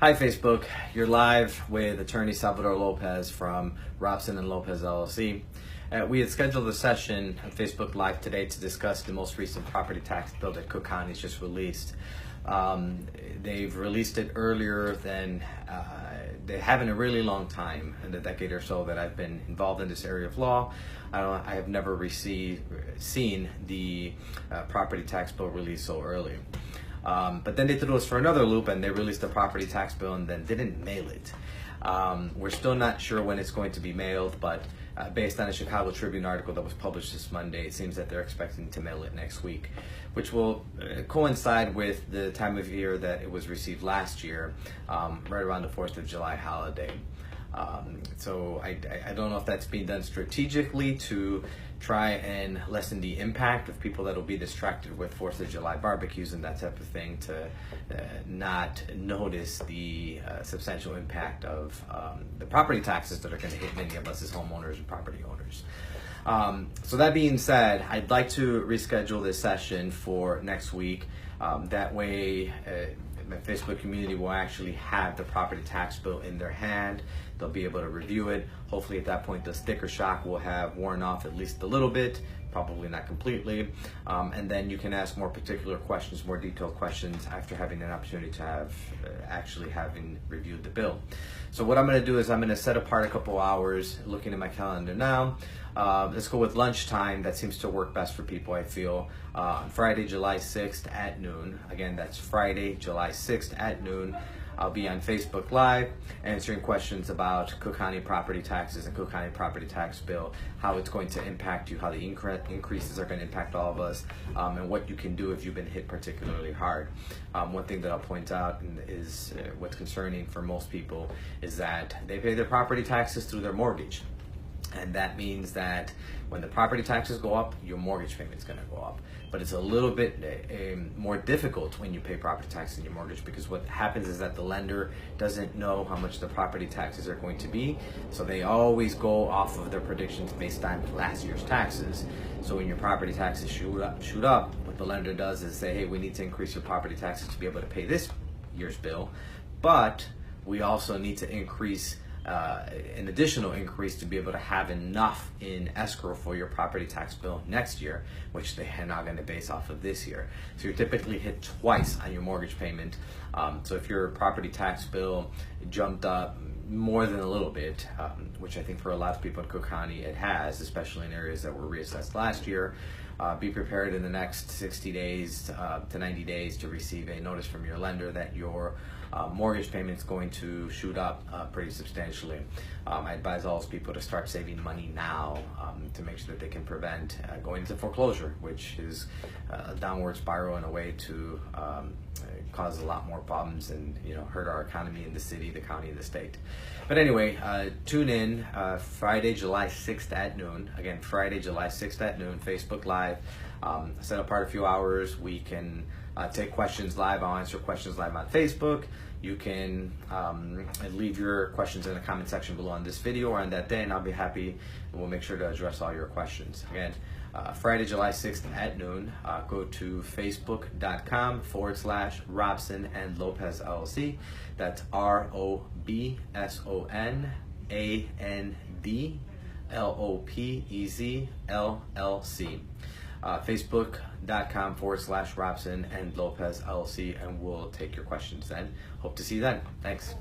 Hi, Facebook. You're live with attorney Salvador Lopez from Robson and Lopez LLC. We had scheduled a session on Facebook Live today to discuss the most recent property tax bill that Cook County's just released. They've released it earlier than they have in a really long time, in the decade or so that I've been involved in this area of law. I have never seen the property tax bill released so early. But then they threw us for another loop and they released the property tax bill and then didn't mail it. We're still not sure when it's going to be mailed, but based on a Chicago Tribune article that was published this Monday, it seems that they're expecting to mail it next week, which will coincide with the time of year that it was received last year, right around the 4th of July holiday. So I don't know if that's being done strategically to try and lessen the impact of people that will be distracted with 4th of July barbecues and that type of thing, to not notice the substantial impact of the property taxes that are going to hit many of us as homeowners and property owners. So that being said, I'd like to reschedule this session for next week. That way, my Facebook community will actually have the property tax bill in their hand. They'll be able to review it. Hopefully at that point the sticker shock will have worn off at least a little bit, probably not completely. And then you can ask more particular questions, more detailed questions after having an opportunity to have actually having reviewed the bill. So what I'm going to do is I'm going to set apart a couple hours, looking at my calendar now. Let's go with lunchtime. That seems to work best for people, I feel. On Friday, July 6th at noon. Again, that's Friday, July 6th at noon. I'll be on Facebook Live answering questions about Cook County property taxes and Cook County property tax bill, how it's going to impact you, how the increases are going to impact all of us, and what you can do if you've been hit particularly hard. One thing that I'll point out is what's concerning for most people is that they pay their property taxes through their mortgage. And that means that when the property taxes go up, your mortgage payment's going to go up. But it's a little bit more difficult when you pay property tax in your mortgage, because what happens is that the lender doesn't know how much the property taxes are going to be. So they always go off of their predictions based on last year's taxes. So when your property taxes shoot up, what the lender does is say, hey, we need to increase your property taxes to be able to pay this year's bill. But we also need to increase an additional increase to be able to have enough in escrow for your property tax bill next year, which they are not going to base off of this year. So you're typically hit twice on your mortgage payment. So if your property tax bill jumped up more than a little bit, which I think for a lot of people in Cook County it has, especially in areas that were reassessed last year, be prepared in the next 60 days to 90 days to receive a notice from your lender that your mortgage payment is going to shoot up pretty substantially. I advise all those people to start saving money now to make sure that they can prevent going into foreclosure, which is a downward spiral in a way to cause a lot more problems and hurt our economy in the city, the county, and the state. But anyway, tune in Friday, July 6th at noon. Again, Friday, July 6th at noon, Facebook Live. Set apart a few hours. We can take questions live. I'll answer questions live on Facebook. You can leave your questions in the comment section below on this video or on that day, and I'll be happy, and we'll make sure to address all your questions. Again, Friday, July 6th at noon. Go to facebook.com/Robson and Lopez LLC. That's ROBSONAND LOPEZ Facebook.com/Robson and Lopez LLC, and we'll take your questions then. Hope to see you then. Thanks.